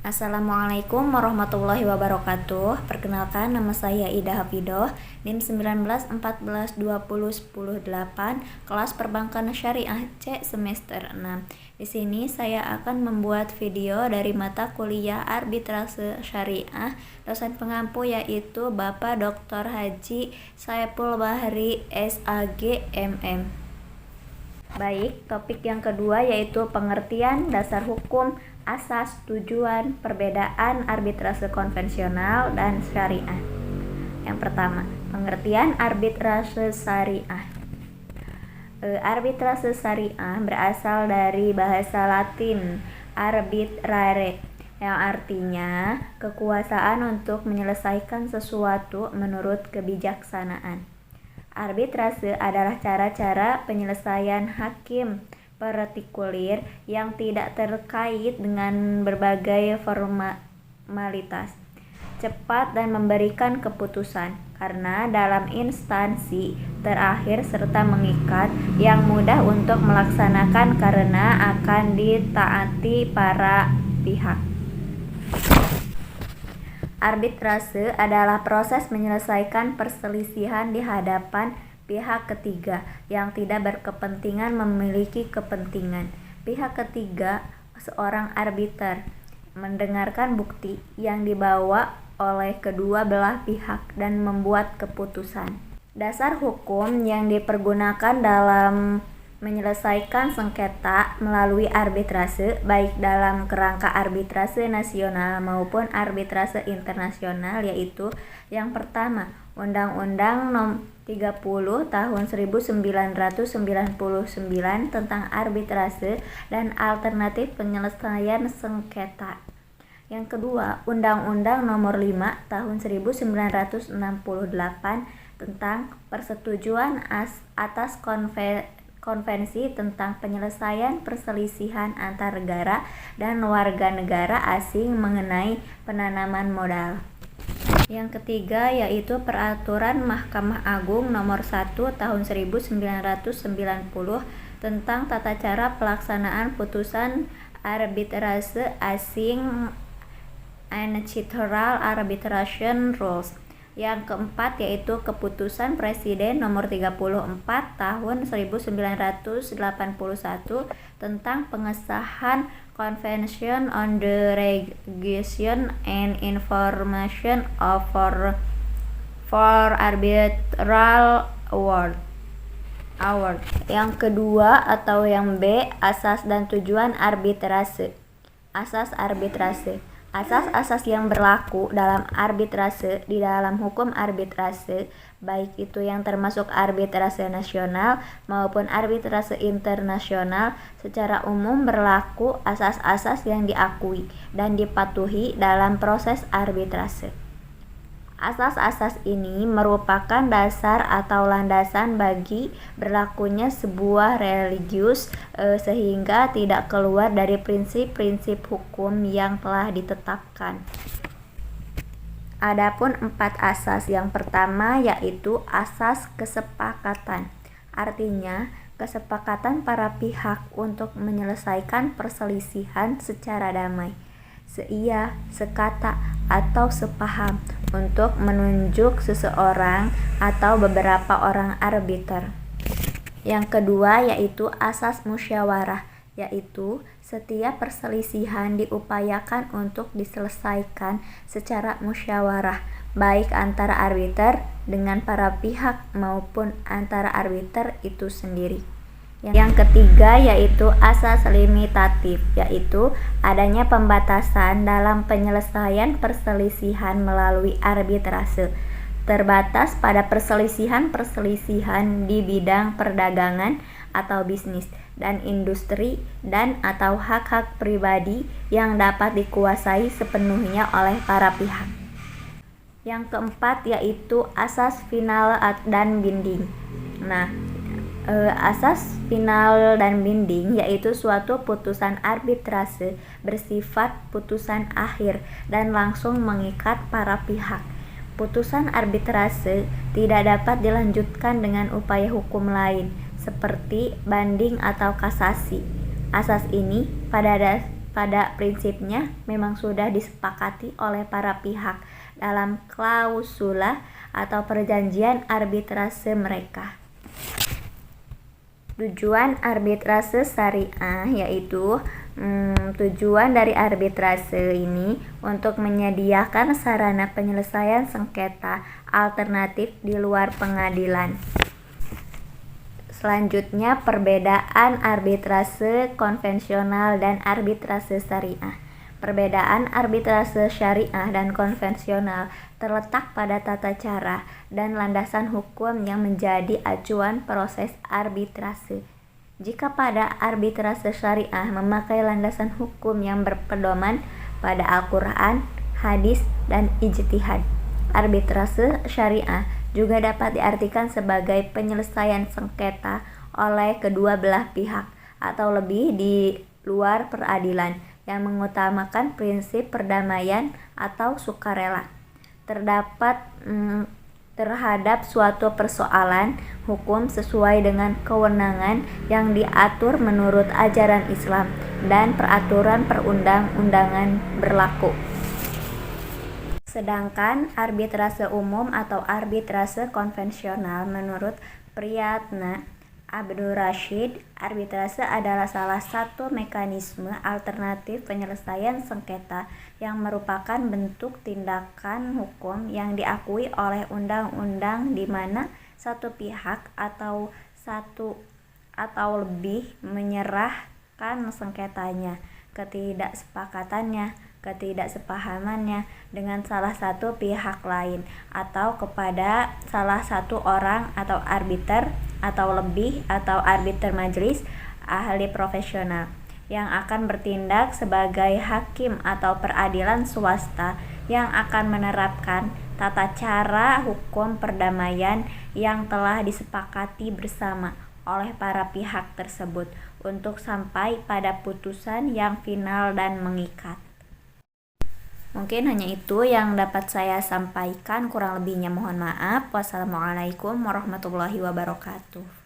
Assalamualaikum warahmatullahi wabarakatuh. Perkenalkan, nama saya Ida Hafidoh, NIM 19 14 20 10 8, kelas Perbankan Syariah C semester 6. Di sini saya akan membuat video dari mata kuliah Arbitrase Syariah. Dosen pengampu yaitu Bapak Dr. Haji Saipul Bahri SAG MM. Baik, topik yang kedua yaitu pengertian dasar hukum, asas, tujuan, perbedaan arbitrase konvensional dan syariah. Yang pertama, pengertian arbitrase syariah. Arbitrase syariah berasal dari bahasa Latin arbitrare, yang artinya kekuasaan untuk menyelesaikan sesuatu menurut kebijaksanaan. Arbitrase adalah cara-cara penyelesaian hakim partikulir yang tidak terkait dengan berbagai formalitas, cepat dan memberikan keputusan karena dalam instansi terakhir serta mengikat, yang mudah untuk melaksanakan karena akan ditaati para pihak. Arbitrase adalah proses menyelesaikan perselisihan di hadapan pihak ketiga yang tidak berkepentingan memiliki kepentingan. Pihak ketiga, seorang arbiter, mendengarkan bukti yang dibawa oleh kedua belah pihak dan membuat keputusan. Dasar hukum yang dipergunakan dalam menyelesaikan sengketa melalui arbitrase, baik dalam kerangka arbitrase nasional maupun arbitrase internasional, yaitu yang pertama, Undang-Undang Nomor 30 Tahun 1999 tentang arbitrase dan alternatif penyelesaian sengketa. Yang kedua, Undang-Undang Nomor 5 Tahun 1968 tentang persetujuan atas Konvensi tentang penyelesaian perselisihan antar negara dan warga negara asing mengenai penanaman modal. Yang ketiga yaitu Peraturan Mahkamah Agung Nomor 1 Tahun 1990 tentang tata cara pelaksanaan putusan arbitrase asing Uncitral Arbitration Rules. Yang keempat yaitu Keputusan Presiden Nomor 34 Tahun 1981 tentang pengesahan Convention on the Regulation and Information for Arbitral Award. Yang kedua atau yang B, asas dan tujuan arbitrase. Asas arbitrase. Asas-asas yang berlaku dalam arbitrase di dalam hukum arbitrase, baik itu yang termasuk arbitrase nasional maupun arbitrase internasional, secara umum berlaku asas-asas yang diakui dan dipatuhi dalam proses arbitrase. Asas-asas ini merupakan dasar atau landasan bagi berlakunya sebuah religius, sehingga tidak keluar dari prinsip-prinsip hukum yang telah ditetapkan. Adapun 4 asas, yang pertama yaitu asas kesepakatan. Artinya, kesepakatan para pihak untuk menyelesaikan perselisihan secara damai, seia, sekata, atau sepaham untuk menunjuk seseorang atau beberapa orang arbiter. Yang kedua yaitu asas musyawarah, yaitu setiap perselisihan diupayakan untuk diselesaikan secara musyawarah, baik antara arbiter dengan para pihak maupun antara arbiter itu sendiri. Yang ketiga yaitu asas limitatif, yaitu adanya pembatasan dalam penyelesaian perselisihan melalui arbitrase, terbatas pada perselisihan-perselisihan di bidang perdagangan atau bisnis dan industri dan atau hak-hak pribadi yang dapat dikuasai sepenuhnya oleh para pihak. Yang keempat yaitu asas final dan binding. Asas final dan binding yaitu suatu putusan arbitrase bersifat putusan akhir dan langsung mengikat para pihak. Putusan arbitrase tidak dapat dilanjutkan dengan upaya hukum lain seperti banding atau kasasi. Asas ini pada pada prinsipnya memang sudah disepakati oleh para pihak dalam klausula atau perjanjian arbitrase mereka. Tujuan arbitrase syariah yaitu tujuan dari arbitrase ini untuk menyediakan sarana penyelesaian sengketa alternatif di luar pengadilan. Selanjutnya, perbedaan arbitrase konvensional dan arbitrase syariah. Perbedaan arbitrase syariah dan konvensional terletak pada tata cara dan landasan hukum yang menjadi acuan proses arbitrase. Jika pada arbitrase syariah memakai landasan hukum yang berpedoman pada Al-Quran, hadis, dan ijtihad, arbitrase syariah juga dapat diartikan sebagai penyelesaian sengketa oleh kedua belah pihak atau lebih di luar peradilan yang mengutamakan prinsip perdamaian atau sukarela terhadap suatu persoalan hukum sesuai dengan kewenangan yang diatur menurut ajaran Islam dan peraturan perundang-undangan berlaku. Sedangkan arbitrase umum atau arbitrase konvensional menurut Priyatna Abdur Rasyid, arbitrase adalah salah satu mekanisme alternatif penyelesaian sengketa yang merupakan bentuk tindakan hukum yang diakui oleh undang-undang di mana satu pihak atau lebih menyerahkan sengketanya, ketidaksepahamannya dengan salah satu pihak lain atau kepada salah satu orang atau arbiter atau lebih atau arbiter majelis ahli profesional yang akan bertindak sebagai hakim atau peradilan swasta yang akan menerapkan tata cara hukum perdamaian yang telah disepakati bersama oleh para pihak tersebut untuk sampai pada putusan yang final dan mengikat. Mungkin hanya itu yang dapat saya sampaikan, kurang lebihnya mohon maaf. Wassalamualaikum warahmatullahi wabarakatuh.